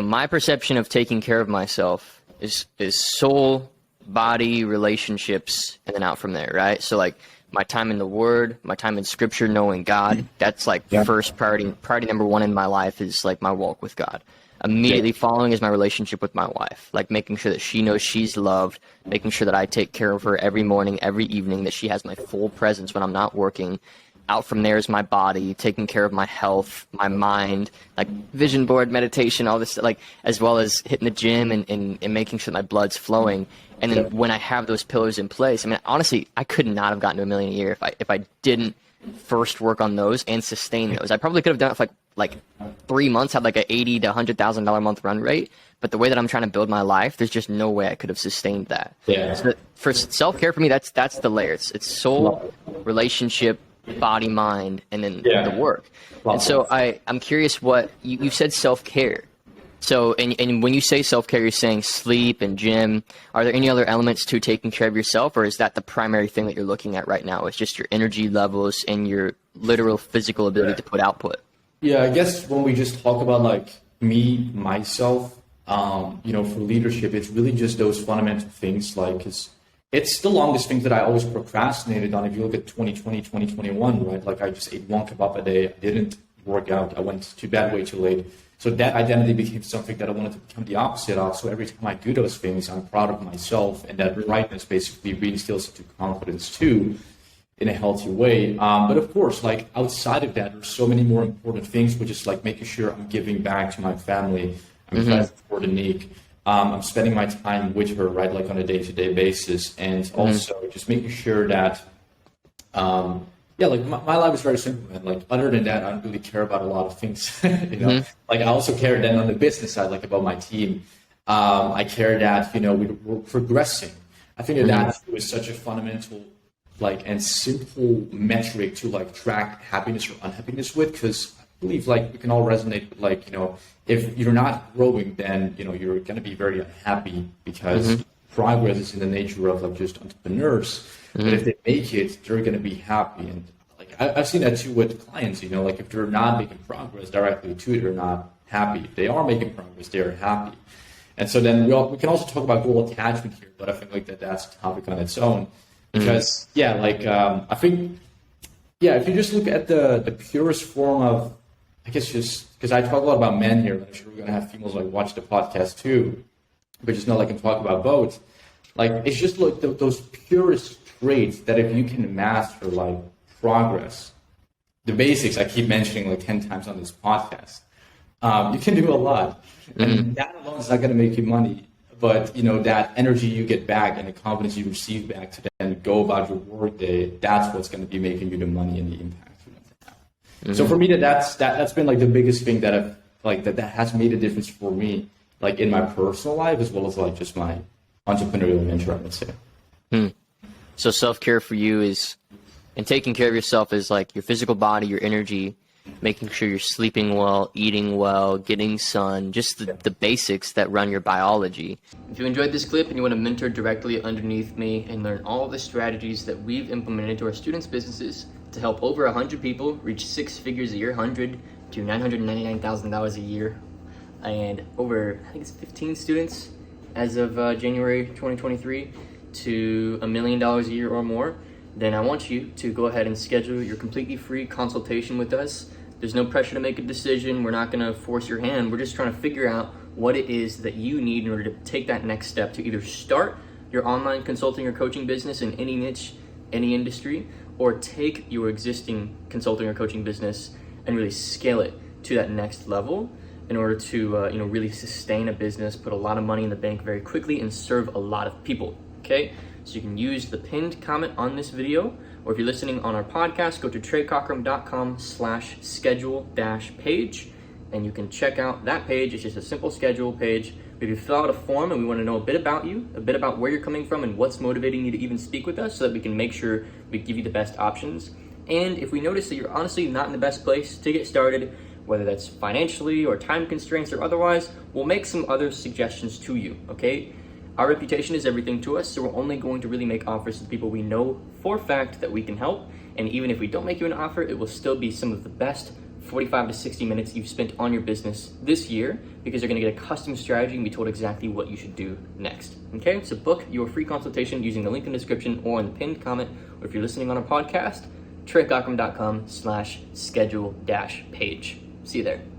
My perception of taking care of myself is soul, body, relationships, and then out from there, right? So like my time in the Word, my time in Scripture, knowing God, that's like first priority. Priority number one in my life is like my walk with God. Immediately following is my relationship with my wife, like making sure that she knows she's loved, making sure that I take care of her every morning, every evening, that she has my full presence when I'm not working. Out from there is my body, taking care of my health, my mind, like vision board, meditation, all this, like, as well as hitting the gym and making sure my blood's flowing. And then when I have those pillars in place, I mean, honestly, I could not have gotten to $1 million a year if I didn't first work on those and sustain those. I probably could have done it for like 3 months, had like a $80,000 to $100,000 a month run rate. But the way that I'm trying to build my life, there's just no way I could have sustained that. Yeah. So for self-care, for me, that's the layers. It's soul, relationship, body, mind, and then the work. And so I'm curious what you said, self-care. So and when you say self-care, you're saying sleep and gym. Are there any other elements to taking care of yourself, or is that the primary thing that you're looking at right now? It's just your energy levels and your literal physical ability to put output? Yeah, I guess when we just talk about like me, myself, for leadership, it's really just those fundamental things, like, it's the longest thing that I always procrastinated on. If you look at 2020, 2021, right? Like I just ate one kebab a day. I didn't work out. I went to bed way too late. So that identity became something that I wanted to become the opposite of. So every time I do those things, I'm proud of myself. And that rightness basically reinstills into confidence too, in a healthy way. But of course, like outside of that, there's so many more important things, which is like making sure I'm giving back to my family. I'm present for Danique. I'm spending my time with her, right, like on a day-to-day basis, and also just making sure that, like my life is very simple, man. Like other than that, I don't really care about a lot of things, Like I also care then on the business side, like about my team. I care that, we're progressing. I think that is such a fundamental, like, and simple metric to like track happiness or unhappiness with, because I believe like we can all resonate with like, if you're not growing, then, you're going to be very unhappy, because progress is in the nature of like just entrepreneurs. But if they make it, they're going to be happy. And like I've seen that too with clients, like if they're not making progress directly to it, they're not happy. If they are making progress, they're happy. And so then we can also talk about goal attachment here, but I think like that's a topic on its own. Because I think, if you just look at the purest form of, I guess, just because I talk a lot about men here, I'm sure we're going to have females like watch the podcast too, but just not like I'm talking about both. Like, it's just like those purest traits that if you can master, like progress, the basics I keep mentioning like 10 times on this podcast, you can do a lot. And that alone is not going to make you money, but that energy you get back and the confidence you receive back to then go about your work day, that's what's going to be making you the money and the impact. So for me, that's been like the biggest thing that I've like that has made a difference for me, like in my personal life as well as like just my entrepreneurial venture, I would say. So self-care for you and taking care of yourself is like your physical body, your energy, making sure you're sleeping well, eating well, getting sun, just the basics that run your biology. If you enjoyed this clip and you want to mentor directly underneath me and learn all the strategies that we've implemented to our students' businesses to help over 100 people reach 6 figures a year, 100 to $999,000 a year, and over, I think it's 15 students as of January 2023 to $1 million a year or more, then I want you to go ahead and schedule your completely free consultation with us. There's no pressure to make a decision. We're not going to force your hand. We're just trying to figure out what it is that you need in order to take that next step to either start your online consulting or coaching business in any niche, any industry, or take your existing consulting or coaching business and really scale it to that next level in order to really sustain a business, put a lot of money in the bank very quickly, and serve a lot of people. Okay, so you can use the pinned comment on this video, or if you're listening on our podcast, go to treycockrum.com/schedule-page, and you can check out that page. It's just a simple schedule page. If you fill out a form and we want to know a bit about you, a bit about where you're coming from and what's motivating you to even speak with us, so that we can make sure we give you the best options. And if we notice that you're honestly not in the best place to get started, whether that's financially or time constraints or otherwise, we'll make some other suggestions to you, okay? Our reputation is everything to us, so we're only going to really make offers to people we know for a fact that we can help. And even if we don't make you an offer, it will still be some of the best 45 to 60 minutes you've spent on your business this year, because you're going to get a custom strategy and be told exactly what you should do next. Okay, so book your free consultation using the link in the description or in the pinned comment, or if you're listening on a podcast, TreyCockrum.com/schedule-page. See you there.